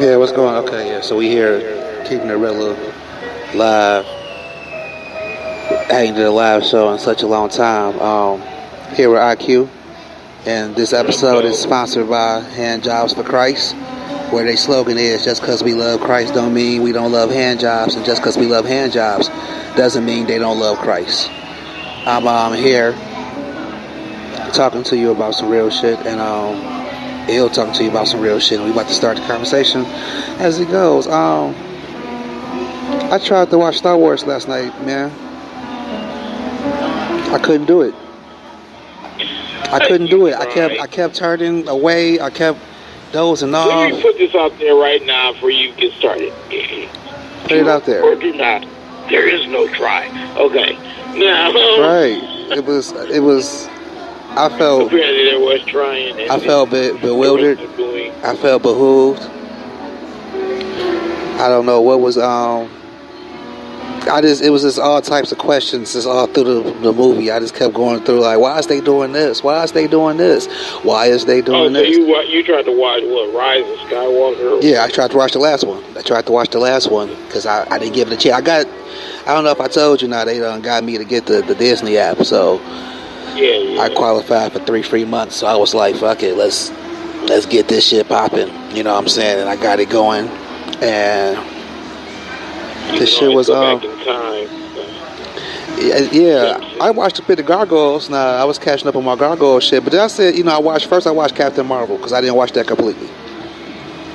Yeah, what's going on? Okay, yeah, so we here keeping it real live. I ain't did a live show in such a long time. Here with IQ, and this episode is sponsored by Hand Jobs for Christ, where their slogan is, just because we love Christ don't mean we don't love hand jobs, and just because we love hand jobs doesn't mean they don't love Christ. I'm here talking to you about some real shit, and he'll talk to you about some real shit, and we about to start the conversation as it goes. I tried to watch Star Wars last night, man. I couldn't do it. I kept turning away. I kept dozing off. Let me put this out there right now before you get started. Put it out there. Or do not. There is no try. Okay. Now. Right. It was. I felt. Apparently there was trying. I felt bewildered. I felt behooved. I don't know what was. It was just all types of questions just all through the movie. I just kept going through like, why is they doing this? Why is they doing this? Why is they doing this? You tried to watch what, Rise of Skywalker? Yeah, I tried to watch the last one. Because I didn't give it a chance. I don't know if I told you now, they done got me to get the Disney app, so yeah. I qualified for 3 free months. So I was like, fuck it, let's get this shit popping. You know what I'm saying? And I got it going, and this shit was back in time. Yeah, I watched a bit of Gargoyles. Now I was catching up on my Gargoyle shit, but then I said, I watched Captain Marvel because I didn't watch that completely.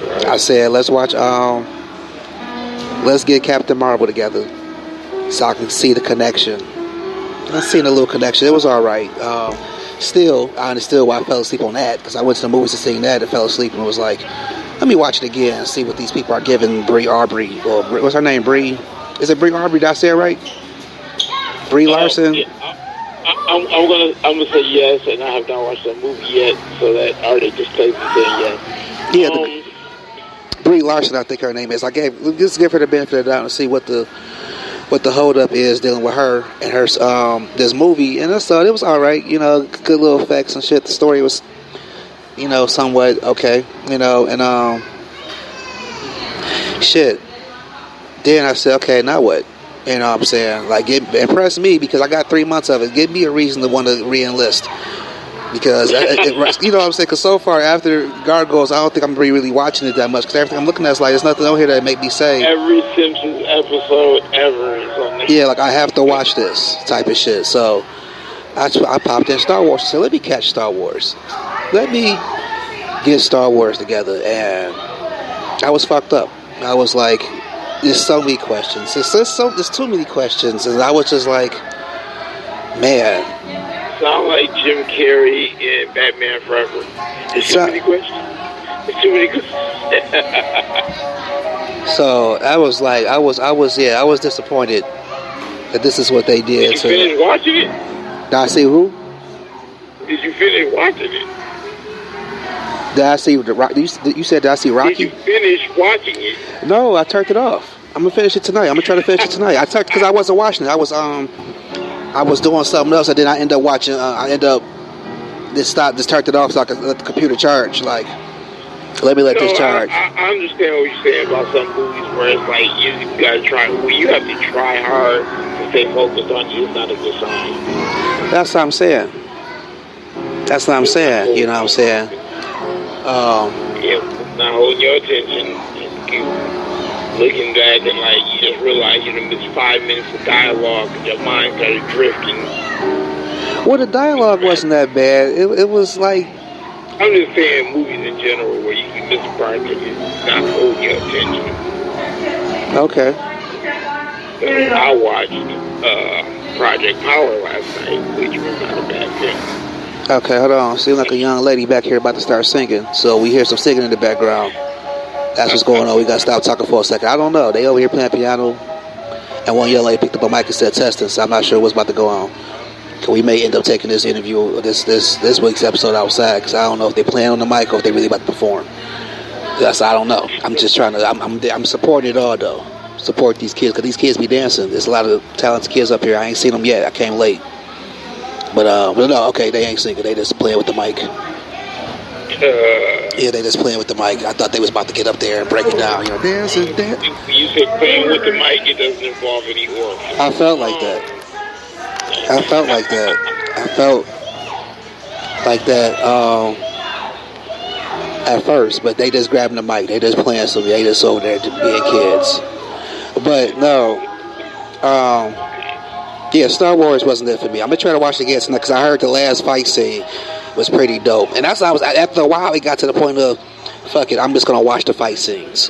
Right. I said, let's get Captain Marvel together so I can see the connection. I seen a little connection. It was all right. Still, I understood why I fell asleep on that because I went to the movies to see that and fell asleep and was like, let me watch it again and see what these people are giving Brie Aubrey, or what's her name, Brie? Is it Brie Aubrey? Did I say it right? Brie Larson? Yeah. I'm gonna say yes, and I have not watched that movie yet, so that I already just played the thing yet. Yeah, Brie Larson, I think her name is. Just give her the benefit of the doubt and see what the hold up is dealing with her and her this movie. And I thought it was all right, good little effects and shit. The story was, somewhat okay, and shit. Then I said, okay, now what? You know what I'm saying? Like, impress me because I got 3 months of it. Give me a reason to want to re-enlist. Because, you know what I'm saying? Because so far, after Gargoyles, I don't think I'm really watching it that much. Because everything I'm looking at is like, there's nothing on here that make me say. Every Simpsons episode ever is on this. Yeah, like, I have to watch this type of shit. So, I popped in Star Wars and said, let me catch Star Wars. Let me get Star Wars together. And I was fucked up. I was like, there's so many questions. There's too many questions. And I was just like, man. Sound like Jim Carrey in Batman Forever. There's too many questions. There's too many questions. So I was like, I was disappointed that this is what they did. Did you finish watching it? Did I see who? Did you finish watching it? Did I see the Rock? You said, did I see Rocky? Did you finish watching it? No, I turned it off. I'm gonna finish it tonight. I'm gonna try to finish it tonight. I turned because I wasn't watching it. I was doing something else, and then I end up watching. Just turned it off so I could let the computer charge. Like, let me let this charge. I understand what you're saying about some movies where it's like you gotta try. Well, you have to try hard to stay focused on you. It's not a good sign. That's what I'm saying. You know what I'm saying? Not holding your attention. You looking back and like you just realize you done missed 5 minutes of dialogue and your mind started drifting. Well, the dialogue wasn't that bad. It was like, I'm just saying movies in general where you can miss a part that is not holding your attention. Okay. I watched Project Power last night, which was not a bad thing. Okay, hold on. Seems like a young lady back here about to start singing. So we hear some singing in the background. That's what's going on. We got to stop talking for a second. I don't know. They over here playing piano. And one young lady picked up a mic and said testing. So I'm not sure what's about to go on. We may end up taking this interview, this week's episode outside. Because I don't know if they playing on the mic or if they really about to perform. I don't know. I'm just trying to, I'm supporting it all though. Support these kids. Because these kids be dancing. There's a lot of talented kids up here. I ain't seen them yet. I came late. But no, okay, they ain't singing. They just playing with the mic. Yeah, they just playing with the mic. I thought they was about to get up there and break it down. You know, this and that. You said playing with the mic, it doesn't involve any organ. I felt like that. I felt like that. I felt like that at first, but they just grabbing the mic. They just playing some. They just over there being kids. But no, yeah, Star Wars wasn't it for me. I'm gonna try to watch it again tonight because I heard the last fight scene was pretty dope, and that's how I was. After a while, it got to the point of, fuck it, I'm just gonna watch the fight scenes.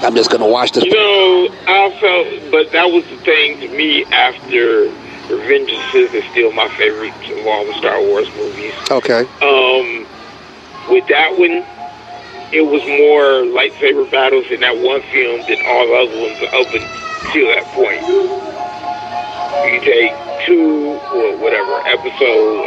I'm just gonna watch the. You know, I felt, but that was the thing to me after Revenge of the Sith is still my favorite of all the Star Wars movies. Okay. With that one, it was more lightsaber battles in that one film than all the other ones up until that point. You take episode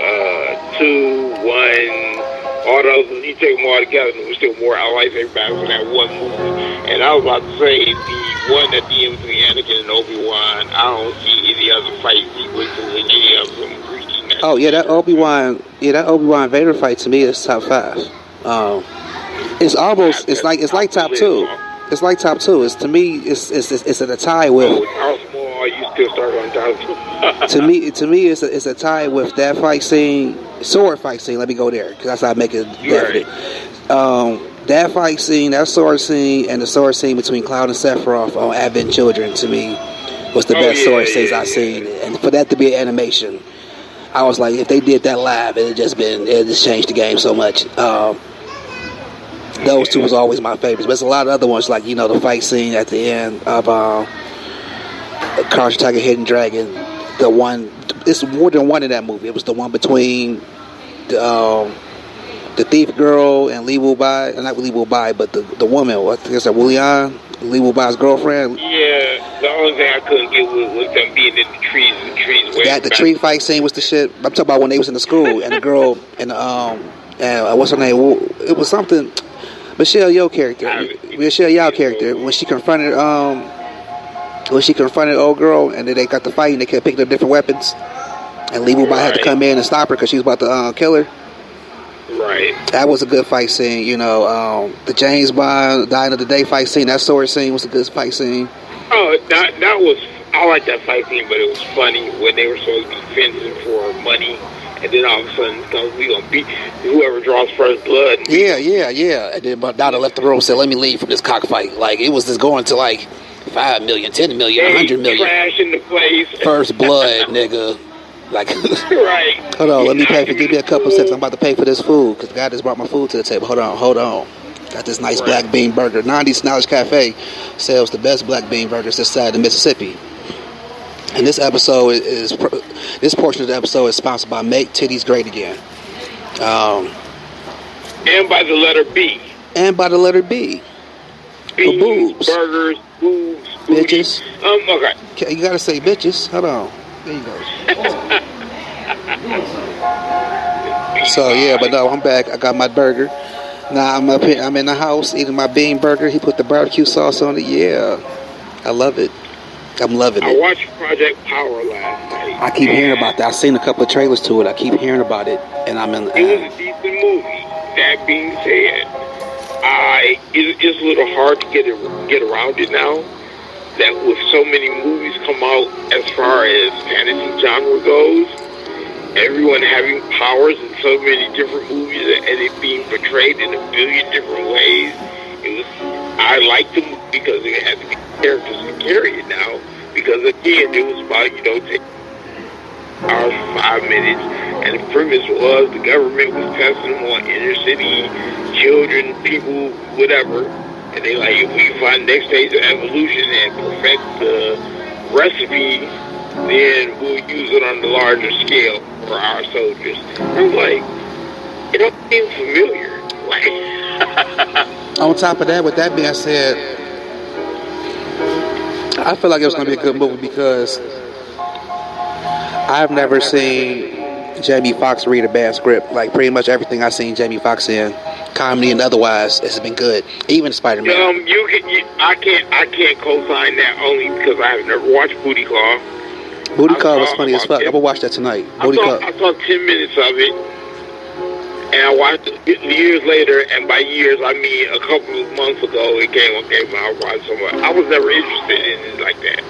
2, 1, all those, you take them all together, and there was still more lightsaber battles in that one movie. And I was about to say, the one at the end between Anakin and Obi-Wan, I don't see any other fight sequences in any of them reaching that. Oh yeah, that Obi-Wan Vader fight to me is top 5. It's almost it's like top 2. It's like top 2. It's to me it's at a tie with. Oh, you still start on top 2. to me it's a tie with that fight scene, sword fight scene. Let me go there because that's how I make it definite. Right. That fight scene, that sword scene, and the sword scene between Cloud and Sephiroth on Advent Children to me was the best sword scenes I've seen. And for that to be an animation, I was like, if they did that live, it just changed the game so much. Those two was always my favorites. But there's a lot of other ones, like, you know, the fight scene at the end of Crouching Tiger, Hidden Dragon. The one, it's more than one in that movie. It was the one between the thief girl and Li Wu Bai. Not Li Wu Bai, but the woman. I think it's Wu Lian, Li Wu Bai's girlfriend. Yeah, the only thing I couldn't get was them being in the trees. The tree fight scene was the shit. I'm talking about when they was in the school and the girl and what's her name? It was something. Michelle Yeoh character when she confronted old girl and then they got the fight and they kept picking up different weapons and Li Wu Bai had to come in and stop her because she was about to kill her. Right. That was a good fight scene. You know, the James Bond Dying of the Day fight scene. That sword scene was a good fight scene. Oh, that was. I like that fight scene, but it was funny when they were supposed to be fencing for money. And then all of a sudden, we gonna beat whoever draws first blood. Yeah. And then Dada left the room and said, "Let me leave from this cockfight." Like it was just going to like 5 million, 10 million, 100 million. Trash in the place. First blood, nigga. Like, right. Hold on, let me pay for. Give me a couple seconds. I'm about to pay for this food because God just brought my food to the table. Hold on. Got this nice black bean burger. 90s Knowledge Cafe sells the best black bean burgers this side of Mississippi. And this portion of the episode is sponsored by Make Titties Great Again. And by the letter B. For boobs. Burgers, boobs, bitches. Okay. You gotta say bitches. Hold on. There you go. So yeah, but no, I'm back. I got my burger. Now I'm up here. I'm in the house eating my bean burger. He put the barbecue sauce on it. Yeah, I love it. I'm loving it. I watched Project Power last night. I keep hearing about that. I've seen a couple of trailers to it. I keep hearing about it, and I'm in. It was a decent movie. That being said, it's a little hard to get around it now. That with so many movies come out as far as fantasy genre goes, everyone having powers in so many different movies and it being portrayed in a billion different ways. I liked the movie because it had to be characters to carry it now. Because again, it was about, take hours for 5 minutes, and the premise was the government was testing them on inner city children, people, whatever. And they like, if we find next stage of evolution and perfect the recipe, then we'll use it on the larger scale for our soldiers. I'm like, it don't seem familiar. Like, on top of that, with that being said, I feel like it was going to be a good movie because I've never seen Jamie Foxx read a bad script. Like pretty much everything I've seen Jamie Foxx in, comedy and otherwise, has been good. Even Spider-Man. I can't co-sign that only because I have never watched Booty Claw. Booty Claw was funny as fuck. I'm gonna watch that tonight. I saw 10 minutes of it, And I watched it years later, and by years I mean a couple of months ago it came on cable. I watched somewhere. I was never interested in it like that.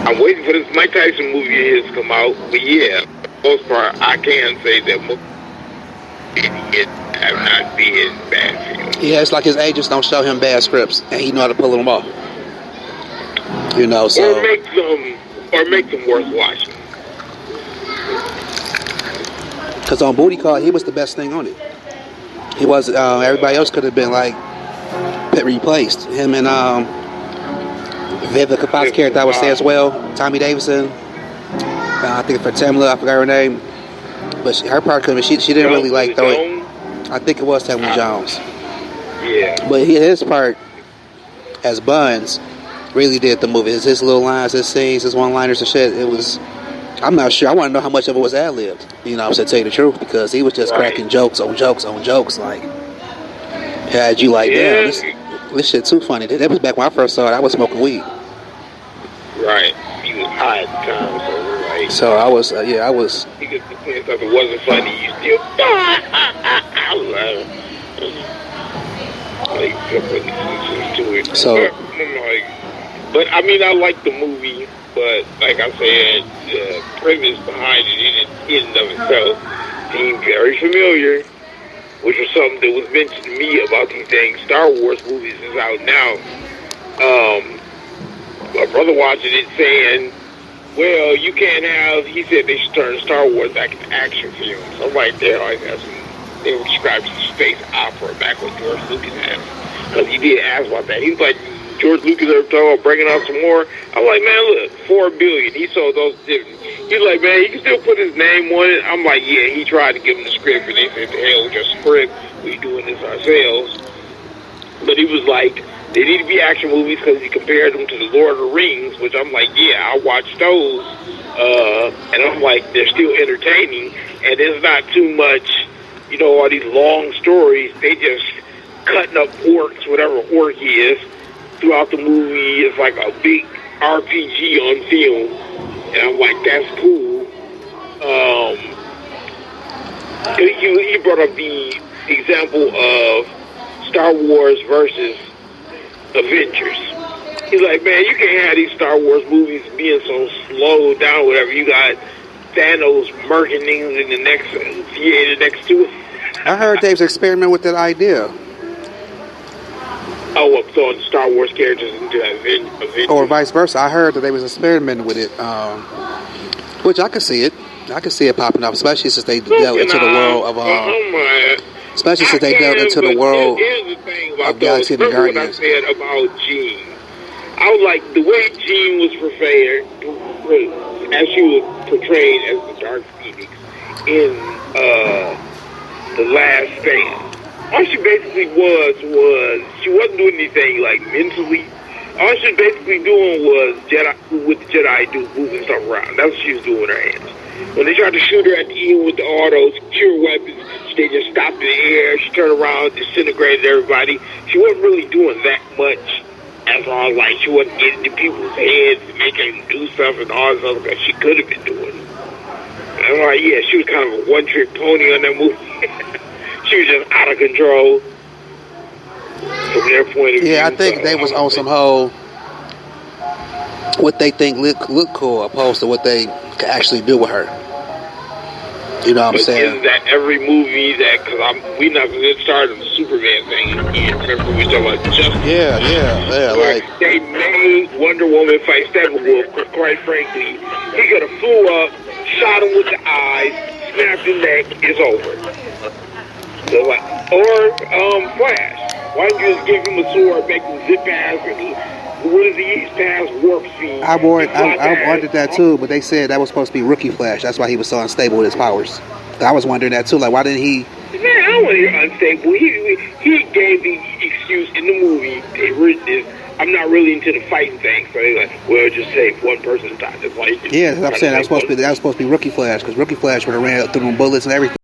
I'm waiting for this Mike Tyson movie of his to come out, but yeah, for the most part, I can say that it have not been bad films. Yeah, it's like his agents don't show him bad scripts, and he know how to pull them off. You know, so or make them worth watching. because on Booty Call, he was the best thing on it. He was. Everybody else could have been like replaced. Him and Vivica Fox character I would say as well. Tommy Davidson. I think for Tamla, I forgot her name, but her part could have. She didn't really like throw it. I think it was Tamla Jones. Yeah. But his part as Buns really did the movie. His little lines, his scenes, his one-liners and shit. It was. I'm not sure. I want to know how much of it was ad-libbed. You know what I'm saying? To tell you the truth, because he was just cracking jokes on jokes on jokes. Like, had you like, damn, this shit too funny. That was back when I first saw it. I was smoking weed. Right. He was high at the time, so like. So I was, I was. Because if it wasn't funny, you still. I love it. So. But I mean, I like the movie. But like I said, the premise behind it in and of itself seemed very familiar, which was something that was mentioned to me about these dang Star Wars movies is out now. My brother watching it saying, well, you can't have, he said they should turn Star Wars back into action films. I'm like, they always have some, they were described as space opera back when George Lucas had, because he did ask about that. He was like, George Lucas ever talking about bringing out some more? I'm like, man, look, $4 billion. He sold those different. He's like, man, he can still put his name on it. I'm like, yeah. He tried to give him the script, and they said, the hell with your script. We doing this ourselves. But he was like, they need to be action movies because he compared them to the Lord of the Rings, which I'm like, yeah, I watched those. And I'm like, they're still entertaining, and there's not too much, you know, all these long stories. They just cutting up orcs, whatever orc is. Throughout the movie, it's like a big RPG on film, and I'm like, that's cool. He brought up the example of Star Wars versus Avengers. He's like, man, you can't have these Star Wars movies being so slowed down, whatever. You got Thanos murking things in the next theater next to it. I heard Dave's experiment with that idea. Oh, I'm throwing Star Wars characters into Avengers. Or vice versa. I heard that they was experimenting with it, which I could see it. I could see it popping up, especially since they delved into the world of especially since they delved into the world of Galaxy of the Guardians. What I said about Jean. I was like, the way Jean was portrayed, as she was portrayed as the Dark Phoenix in The Last Stand. All she basically was she wasn't doing anything like mentally. All she was basically doing was what the Jedi do, moving stuff around. That's what she was doing with her hands. When they tried to shoot her at the end with all those cure weapons, they just stopped in the air. She turned around, disintegrated everybody. She wasn't really doing that much as long as like she wasn't getting into people's heads and making them do stuff and all this other stuff she could have been doing. And I'm like, yeah, she was kind of a one-trick pony on that movie. She was just out of control from their point of view. Yeah, I think they was on some whole what they think look cool opposed to what they could actually do with her. You know what I'm saying? Isn't that every movie that, because we not going to get started on the Superman thing again. Remember we talking about Justice? Yeah, like they made Wonder Woman fight Steppenwolf, quite frankly. He could have flew up, shot him with the eyes, snapped his neck, it's over. So like, or Flash. Why don't you just give him a sword, make him zip past, and what is he past warp speed? I wondered that too, but they said that was supposed to be Rookie Flash. That's why he was so unstable with his powers. I was wondering that too. Like, why didn't he? Man, I don't want to hear unstable. He gave the excuse in the movie. I'm not really into the fighting thing, so they're like, well, just say one person died. Yeah, I'm saying that was supposed to be Rookie Flash, because Rookie Flash would have ran through them bullets and everything.